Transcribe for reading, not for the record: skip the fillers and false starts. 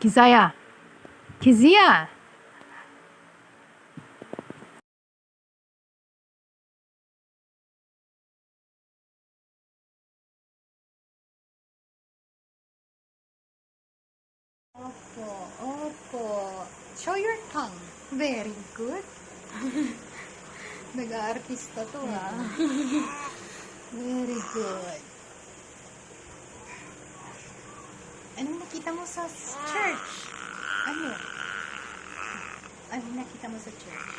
Kizaya. Kizia. Opo, opo. Show your tongue. Very good. Nag-aartista to Very good. Anong nakita mo sa church? Ano? Anong nakita mo sa church?